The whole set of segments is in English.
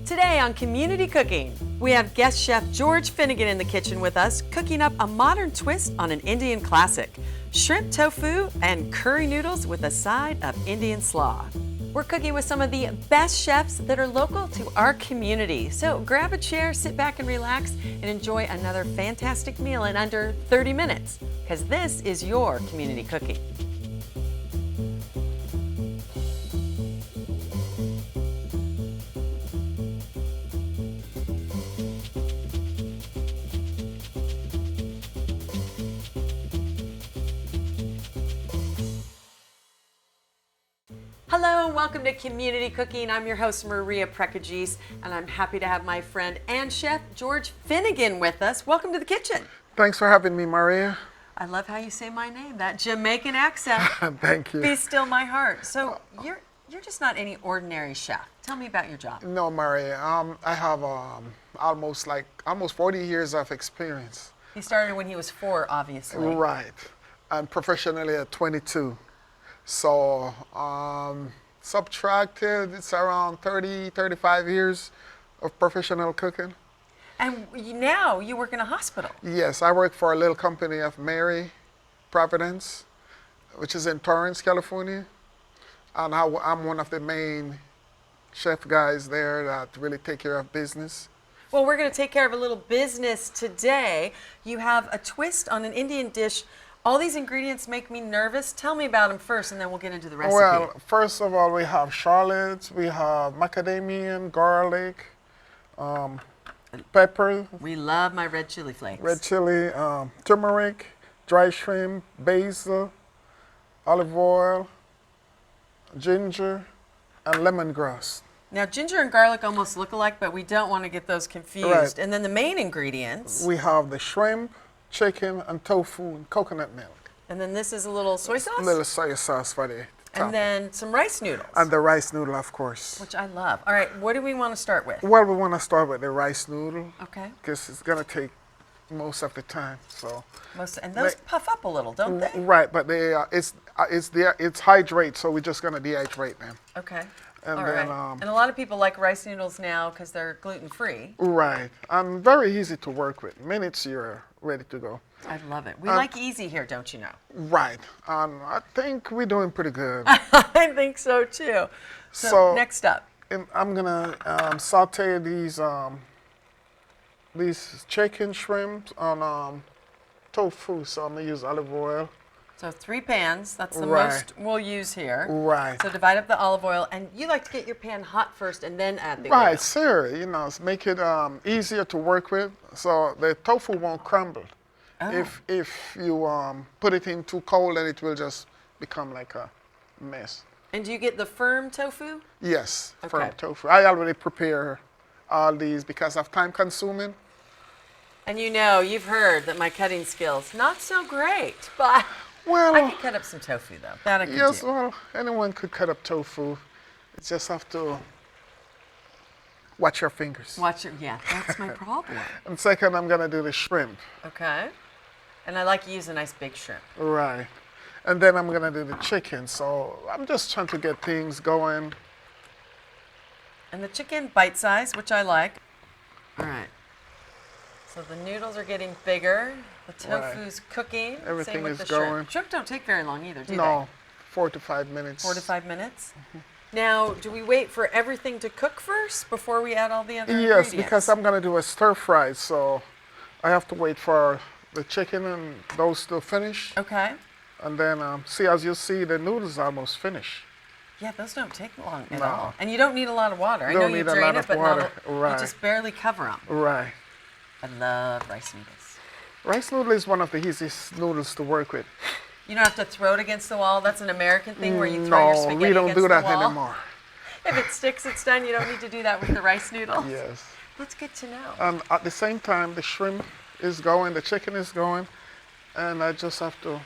Today on Community Cooking, we have guest chef George Finnegan in the kitchen with us, cooking up a modern twist on an Indian classic, shrimp tofu and curry noodles with a side of Indian slaw. We're cooking with some of the best chefs that are local to our community. So grab a chair, sit back and relax, and enjoy another fantastic meal in under 30 minutes, because this is your Community Cooking. Hello and welcome to Community Cooking. I'm your host Maria Prekeges, and I'm happy to have my friend and chef George Finnegan with us. Welcome to the kitchen. Thanks for having me, Maria. I love how you say my name, that Jamaican accent. Thank you. Be still my heart. So you're just not any ordinary chef. Tell me about your job. No, Maria. I have almost 40 years of experience. He started when he was 4, obviously. Right, and professionally at 22. So subtracted, it's around 35 years of professional cooking. And now you work in a hospital. Yes, I work for a little company of Mary Providence, which is in Torrance, California. And I'm one of the main chef guys there that really take care of business. Well, we're going to take care of a little business today. You have a twist on an Indian dish. All these ingredients make me nervous. Tell me about them first, and then we'll get into the recipe. Well, first of all, we have shallots, we have macadamia, garlic, pepper. We love my red chili flakes. Red chili, turmeric, dry shrimp, basil, olive oil, ginger, and lemongrass. Now, ginger and garlic almost look alike, but we don't want to get those confused. Right. And then the main ingredients. We have the shrimp, chicken, and tofu, and coconut milk. And then this is a little soy sauce? A little soy sauce for the top. And then some rice noodles. And the rice noodle, of course. Which I love. All right, what do we want to start with? Well, we want to start with the rice noodle. Okay. Because it's going to take most of the time. So. And those puff up a little, don't they? Right, but it's hydrate, so we're just going to dehydrate them. Okay. And all then, right. And a lot of people like rice noodles now because they're gluten-free. Right, and very easy to work with. Minutes, you're ready to go. I love it. We like easy here, don't you know? Right, and I think we're doing pretty good. I think so too. So next up. I'm gonna saute these chicken shrimp on tofu, so I'm gonna use olive oil. So 3 pans, that's the Right. most we'll use here. Right. So divide up the olive oil, and you like to get your pan hot first and then add the oil. Right, sir. You know, make it easier to work with, so the tofu won't crumble. Oh. If you put it in too cold, then it will just become like a mess. And do you get the firm tofu? Yes, Okay. firm tofu. I already prepare all these because of time consuming. And you know, you've heard that my cutting skills, not so great, but Well, I could cut up some tofu though. That I could yes, do. well, anyone could cut up tofu. You just have to watch your fingers. Yeah, that's my problem. And second, I'm gonna do the shrimp. Okay. And I like to use a nice big shrimp. Right. And then I'm gonna do the chicken. So I'm just trying to get things going. And the chicken bite size, which I like. All right. So the noodles are getting bigger. The tofu's cooking. Everything Same with is the going. shrimp. Shrimp don't take very long either, do they? No, 4 to 5 minutes. 4 to 5 minutes. Now, do we wait for everything to cook first before we add all the other ingredients? Yes, because I'm gonna do a stir fry, so I have to wait for the chicken and those to finish. Okay. And then, as you see, the noodles are almost finished. Yeah, those don't take long at No. all. And you don't need a lot of water. I know Don't you need a drain lot it, of but water. you Right. just barely cover them. Right. I love rice noodles. Rice noodle is one of the easiest noodles to work with. You don't have to throw it against the wall. That's an American thing where you throw your spaghetti we don't against do that the wall. anymore. If it sticks, it's done. You don't need to do that with the rice noodles. Yes. That's good to know. And at the same time, the shrimp is going, the chicken is going, and I just have to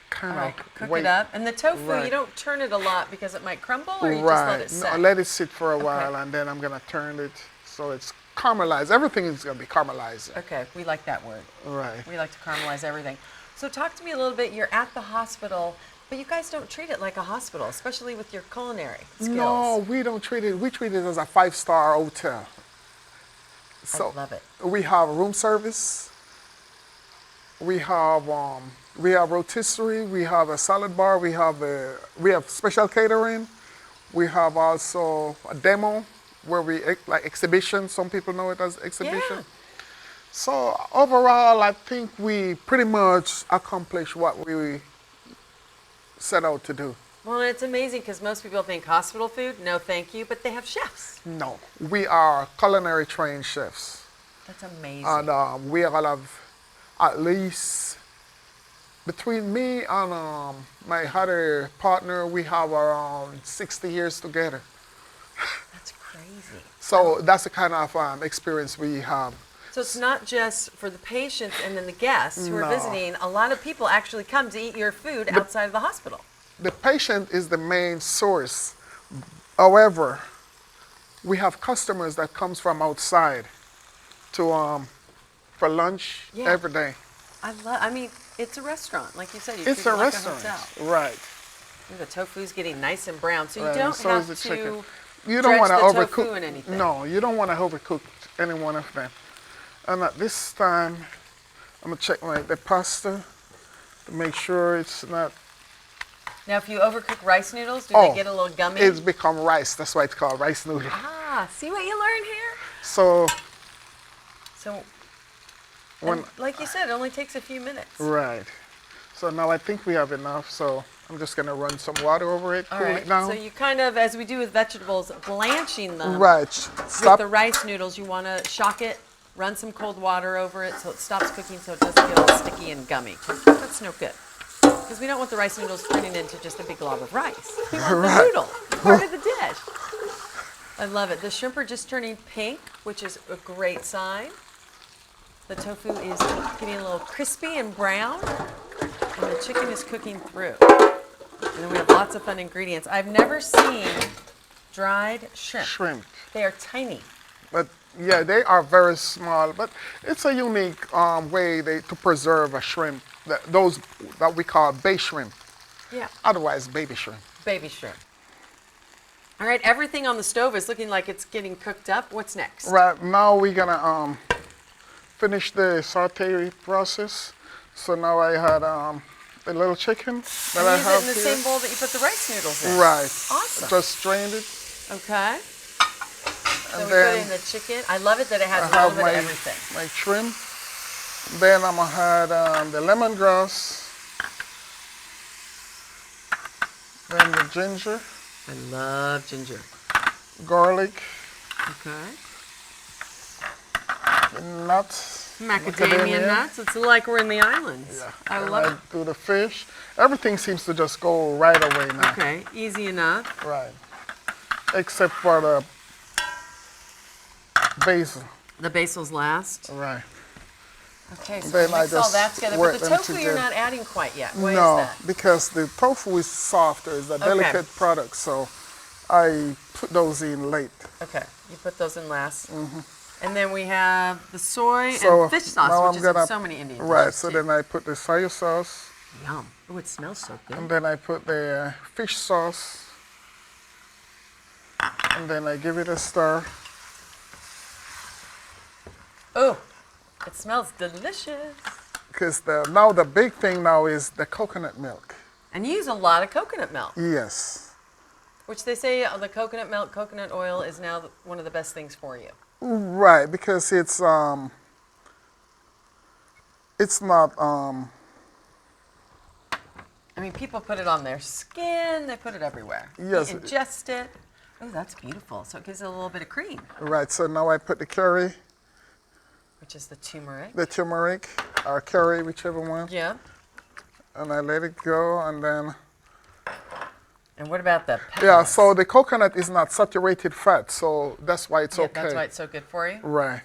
kind All right, of cook wait. it up. And the tofu, Right. you don't turn it a lot because it might crumble, or you just let it sit? No, let it sit for a while, and then I'm gonna turn it so it's caramelized. Everything is gonna be caramelized. Okay, we like that word. Right. We like to caramelize everything. So talk to me a little bit. You're at the hospital. But you guys don't treat it like a hospital, especially with your culinary skills. No, we don't treat it. We treat it as a 5-star hotel. So I love it. we have room service. We have rotisserie. We have a salad bar. We have special catering. We have also a demo where we like exhibition. Some people know it as exhibition. Yeah. So overall, I think we pretty much accomplished what we set out to do. Well, it's amazing because most people think hospital food, no thank you, but they have chefs. No, we are culinary trained chefs. That's amazing. And we all have at least, between me and my other partner, we have around 60 years together. That's crazy. So that's the kind of experience we have. So it's not just for the patients and then the guests who are No. visiting. A lot of people actually come to eat your food outside of the hospital. The patient is the main source. However, we have customers that comes from outside to for lunch Yeah. every day. I mean, it's a restaurant, like you said. You It's treat a it like restaurant, a hotel. right? Ooh, the tofu's getting nice and brown, so you Right, don't so have is the to chicken. You don't want to dredge the overcook. tofu in anything. No, you don't want to overcook any one of them. And at this time, I'm gonna check the pasta to make sure it's not. Now, if you overcook rice noodles, do Oh, they get a little gummy? It's become rice. That's why it's called rice noodle. Ah, see what you learn here? So So, when and like you said, it only takes a few minutes. right, so now I think we have enough. So I'm just gonna run some water over it, All cool right. it down. So you kind of, as we do with vegetables, blanching them. Right. With Stop. the rice noodles, you want to shock it, run some cold water over it so it stops cooking so it doesn't get all sticky and gummy. 'Cause that's no good. Because we don't want the rice noodles turning into just a big glob of rice. We want the Right. noodle, part of the dish. I love it. The shrimp are just turning pink, which is a great sign. The tofu is getting a little crispy and brown, and the chicken is cooking through. And then we have lots of fun ingredients. I've never seen dried shrimp. Shrimp. They are tiny. But yeah, they are very small. But it's a unique way to preserve a shrimp. Those that we call bay shrimp. Yeah, Otherwise, baby shrimp. baby shrimp. All right, everything on the stove is looking like it's getting cooked up. What's next? Right now, we're gonna finish the saute process. So now I had the little chicken that I And use have it in the here. same bowl that you put the rice noodles in. Right. Awesome. Just strained it. Okay. So And we then put in the chicken. I love it that it has I a little have bit of everything. my shrimp. Then I'm gonna add the lemongrass. Then the ginger, I love ginger. garlic, Okay. the nuts. Macadamia nuts. It's like we're in the islands. Yeah. I Then love it. do the fish. Everything seems to just go right away now. Okay, easy enough. Right. Except for the basil. The basil's last. Right. Okay, so Then we I mix all just that together. But work the them tofu you're together. not adding quite yet. Why No, is that? because the tofu is softer. It's a delicate product, so I put those in late. Okay, you put those in last. And then we have the soy So and fish sauce, now which I'm is in gonna- so many Indian Right, dishes, so too. then I put the soy sauce, Yum. Oh, it smells so good. and then I put the fish sauce, and then I give it a stir. Oh, it smells delicious. Because now the big thing now is the coconut milk. And you use a lot of coconut milk, Yes. which they say the coconut milk, coconut oil is now one of the best things for you. Right, because it's not I mean, people put it on their skin, they put it everywhere. Yes. You ingest it. Oh, that's beautiful. So it gives it a little bit of cream, right. So now I put the curry, which is the turmeric. the turmeric, or curry, whichever one, Yeah. and I let it go, and then And what about the peppers? yeah. So the coconut is not saturated fat, so that's why it's Yeah, okay. that's why it's so good for you. Right.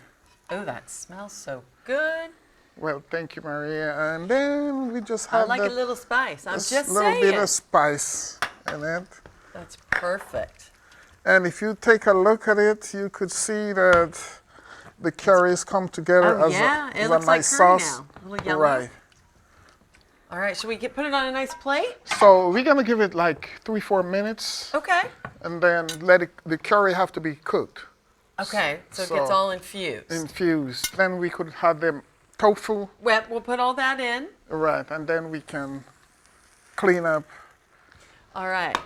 Oh, that smells so good. Well, thank you, Maria. And then we just I have like a little spice. I'm this just little saying. bit of spice in it. That's perfect. And if you take a look at it, you could see that the curries come together Oh, as yeah. a, It as looks a like nice curry sauce. now. A little yellow. Right. All right, should we put it on a nice plate? So we're gonna give it like 3-4 minutes, Okay. and then the curry have to be cooked. Okay, so it gets all infused. Infused. Then we could have the tofu. We'll put all that in. Right, and then we can clean up. All right.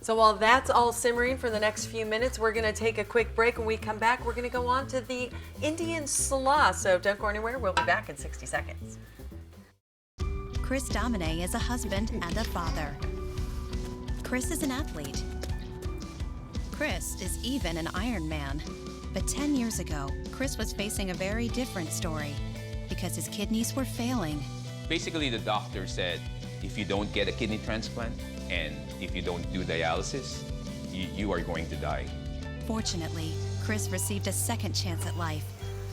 So while that's all simmering for the next few minutes, we're going to take a quick break. When we come back, we're going to go on to the Indian slaw. So don't go anywhere. We'll be back in 60 seconds. Chris Domine is a husband and a father. Chris is an athlete. Chris is even an Ironman. But 10 years ago, Chris was facing a very different story because his kidneys were failing. Basically, the doctor said, if you don't get a kidney transplant and if you don't do dialysis, you are going to die. Fortunately, Chris received a second chance at life,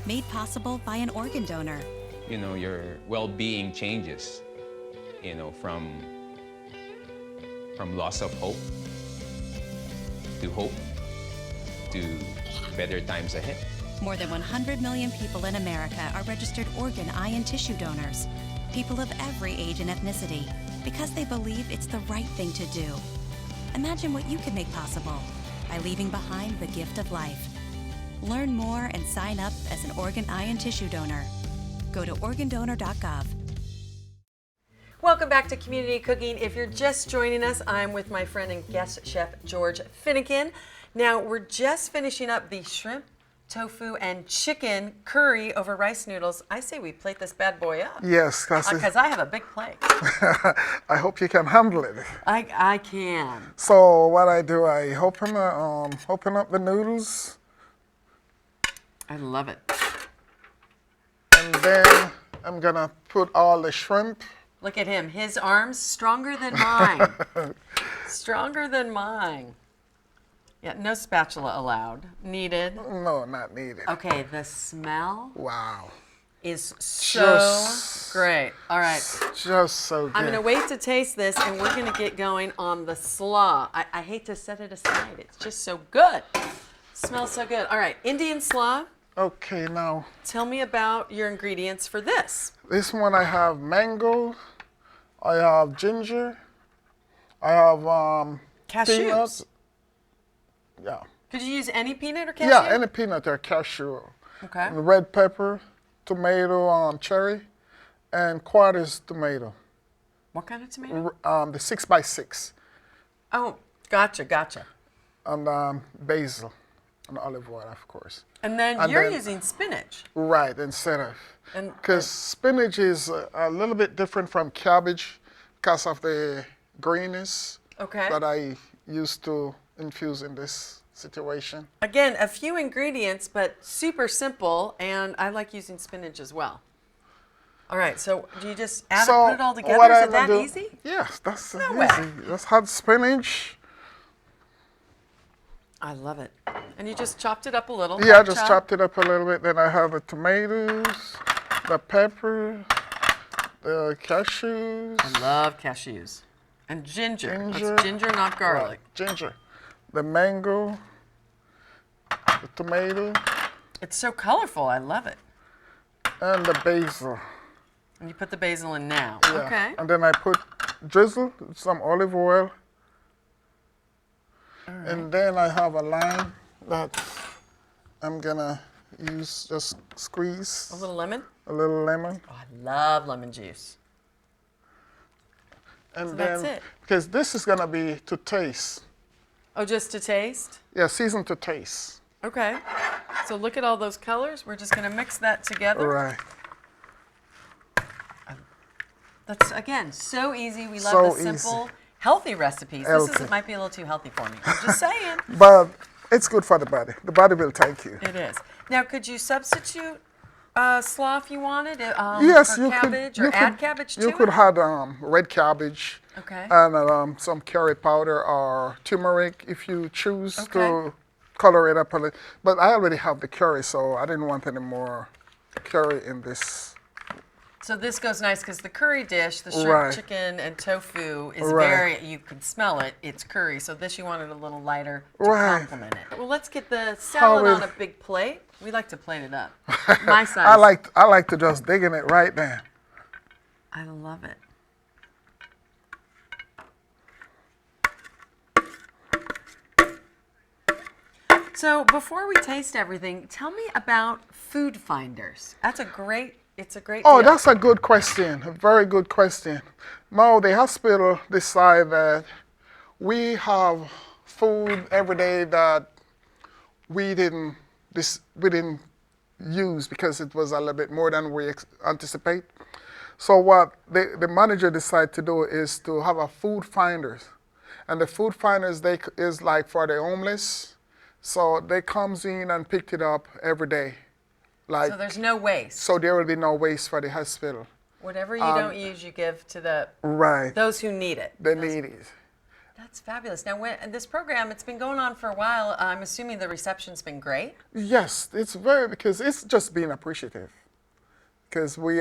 made possible by an organ donor. You know, your well-being changes, you know, from loss of hope to better times ahead. More than 100 million people in America are registered organ, eye, and tissue donors. People of every age and ethnicity, because they believe it's the right thing to do. Imagine what you can make possible by leaving behind the gift of life. Learn more and sign up as an organ, eye, and tissue donor. Go to organdonor.gov. Welcome back to Community Cooking. If you're just joining us, I'm with my friend and guest chef, George Finnegan. Now, we're just finishing up the shrimp, tofu, and chicken curry over rice noodles. I say we plate this bad boy up. Yes, because I have a big plate. I hope you can handle it. I can. So what I do, I open up the noodles. I love it. And then I'm gonna put all the shrimp. Look at him. His arms stronger than mine. Stronger than mine. Yeah, no spatula allowed. Needed. No, not needed. Okay, the smell. Wow. Is so great. All right. Just so good. I'm going to wait to taste this, and we're going to get going on the slaw. I hate to set it aside. It's just so good. Smells so good. All right, Indian slaw. Okay, now. Tell me about your ingredients for this. This one I have mango. I have ginger. I have cashews. Peanuts. Yeah. Could you use any peanut or cashew? Yeah, any peanut or cashew. Okay. And red pepper, tomato, cherry, and quarters tomato. What kind of tomato? The 6x6. Oh, gotcha. And basil, and olive oil, of course. And then you're using spinach. Right, instead of. Because spinach is a little bit different from cabbage because of the greenness that I used to infuse in this situation. Again, a few ingredients, but super simple, and I like using spinach as well. All right, so do you just put it all together? Is it that easy? Yes, that's No easy. way. Just add spinach. I love it. And you just chopped it up a little. Yeah, I just chopped it up a little bit. Then I have the tomatoes, the pepper, the cashews. I love cashews. And ginger. That's ginger, not garlic. Right, ginger. The mango, the tomato. It's so colorful. I love it. And the basil. And you put the basil in now. Yeah. Okay. And then I drizzle some olive oil. All right. And then I have a lime that I'm gonna use, just squeeze. A little lemon? A little lemon. Oh, I love lemon juice. And so then, that's it. Because this is gonna be to taste. Oh, just to taste? Yeah, season to taste. Okay. So look at all those colors. We're just gonna mix that together. Right. That's, again, so easy. We love the simple, healthy recipes. This might be a little too healthy for me. I'm just saying. But it's good for the body. The body will thank you. It is. Now, could you substitute slaw if you wanted? Yes, you cabbage, could. Or add cabbage to it? You could add red cabbage. Okay. And some curry powder or turmeric if you choose to color it up a little. But I already have the curry, so I didn't want any more curry in this. So this goes nice because the curry dish, the shrimp, chicken, and tofu is very, you can smell it, it's curry. So this you wanted a little lighter to complement it. Well, let's get the salad on a big plate. We like to plate it up. My size. I like to just dig in it right there. I love it. So before we taste everything, tell me about food finders. It's a great Oh, deal. that's a good question. A very good question. Now, the hospital decided that we have food every day that we didn't use because it was a little bit more than we anticipate. So what the manager decided to do is to have a food finders, and the food finders is like for the homeless. So they comes in and picked it up every day. Like, So there's no waste. so there will be no waste for the hospital. Whatever you don't use, you give to Right. those who need it. They need it. That's fabulous. Now, this program, it's been going on for a while. I'm assuming the reception's been great. Yes, because it's just being appreciative. Because we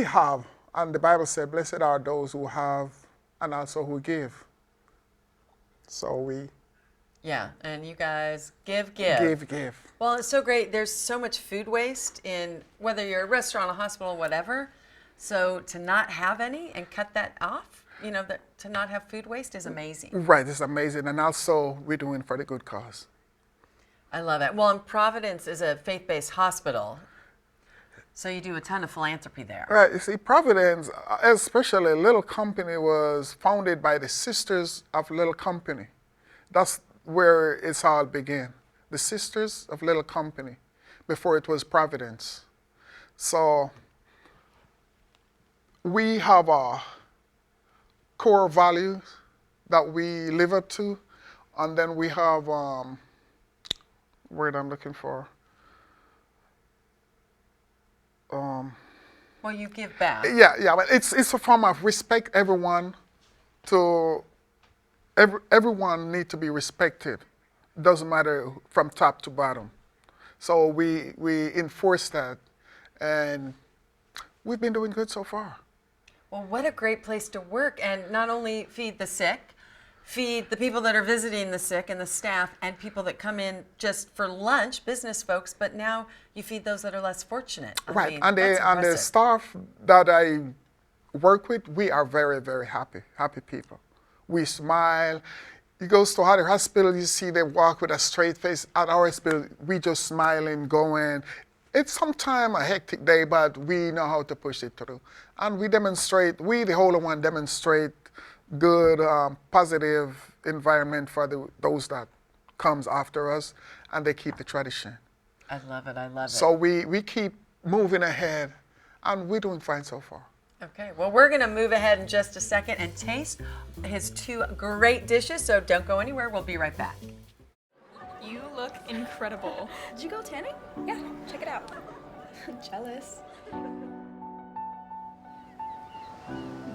have, and the Bible said, blessed are those who have and also who give. So we Yeah, and you guys give. give. Well, it's so great. There's so much food waste in whether you're a restaurant, a hospital, whatever. So to not have any and cut that off, to not have food waste is amazing. Right, it's amazing. And also we're doing for the good cause. I love it. Well, and Providence is a faith-based hospital, so you do a ton of philanthropy there. Right, you see, Providence, especially Little Company, was founded by the Sisters of Little Company. That's where it's all began. The Sisters of Little Company, before it was Providence. So we have a core values that we live up to, and then we have word I'm looking for. Well, you give back. Yeah, but it's a form of respect. Everyone need to be respected. Doesn't matter from top to bottom. So we enforce that, and we've been doing good so far. Well, what a great place to work, and not only feed the sick, feed the people that are visiting the sick and the staff and people that come in just for lunch, business folks, but now you feed those that are less fortunate. I mean, And that's the impressive. staff that I work with, we are very, very happy people. We smile. You go to other hospital, you see them walk with a straight face. At our hospital, we just smiling, going. It's sometimes a hectic day, but we know how to push it through. And we demonstrate, the Holy One demonstrate good, positive environment for those that comes after us, and they keep the tradition. I love it. I love it. So we keep moving ahead, and we're doing fine so far. Okay, well, we're going to move ahead in just a second and taste his two great dishes, so don't go anywhere. We'll be right back. You look incredible. Did you go tanning? Yeah, check it out. Jealous.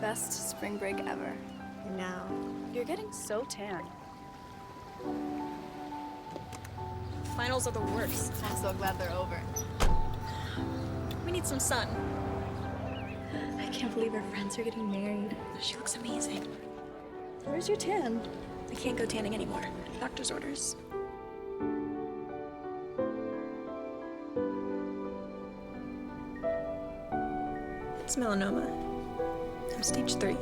Best spring break ever. No. You're getting so tan. Finals are the worst. I'm so glad they're over. We need some sun. I can't believe our friends are getting married. She looks amazing. Where's your tan? I can't go tanning anymore. Doctor's orders. It's melanoma. I'm stage 3.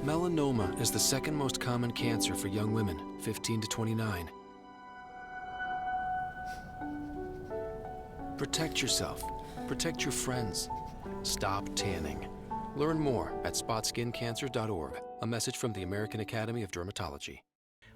Melanoma is the second most common cancer for young women, 15 to 29. Protect yourself. Protect your friends. Stop tanning. Learn more at spotskincancer.org. A message from the American Academy of Dermatology.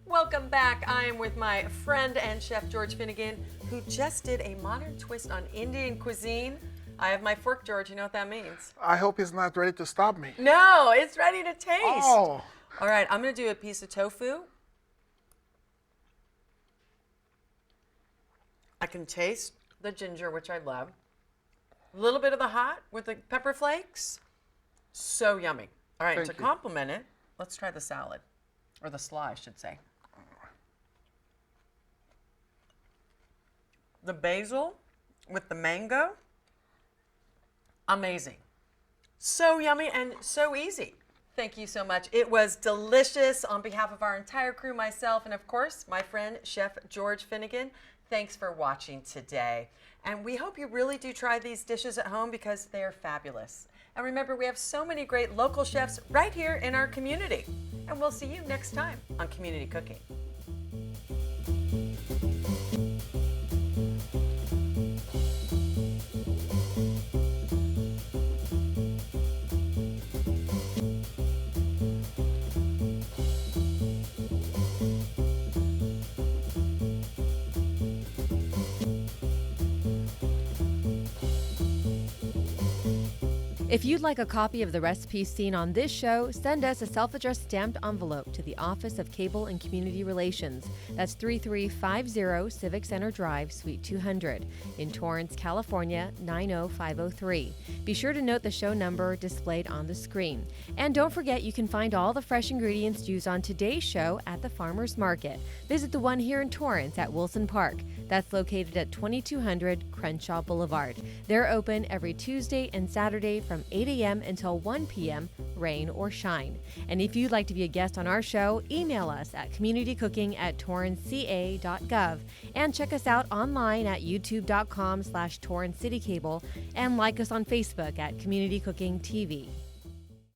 Welcome back. I am with my friend and chef George Finnegan, who just did a modern twist on Indian cuisine. I have my fork, George. You know what that means? I hope he's not ready to stop me. No, it's ready to taste. Oh. All right, I'm going to do a piece of tofu. I can taste the ginger, which I love. A little bit of the hot with the pepper flakes. So yummy. All right, Thank to you. complement it, let's try the salad, or the slaw, I should say. The basil with the mango, amazing. So yummy and so easy. Thank you so much. It was delicious. On behalf of our entire crew, myself, and of course, my friend, Chef George Finnegan, thanks for watching today. And we hope you really do try these dishes at home because they are fabulous. And remember, we have so many great local chefs right here in our community. And we'll see you next time on Community Cooking. If you'd like a copy of the recipes seen on this show, send us a self-addressed stamped envelope to the Office of Cable and Community Relations. That's 3350 Civic Center Drive, Suite 200 in Torrance, California, 90503. Be sure to note the show number displayed on the screen. And don't forget, you can find all the fresh ingredients used on today's show at the Farmers Market. Visit the one here in Torrance at Wilson Park. That's located at 2200 Crenshaw Boulevard. They're open every Tuesday and Saturday from 8 a.m. until 1 p.m., rain or shine. And if you'd like to be a guest on our show, email us at communitycooking@torranceca.gov and check us out online at youtube.com/TorranceCityCable and like us on Facebook at Community Cooking TV.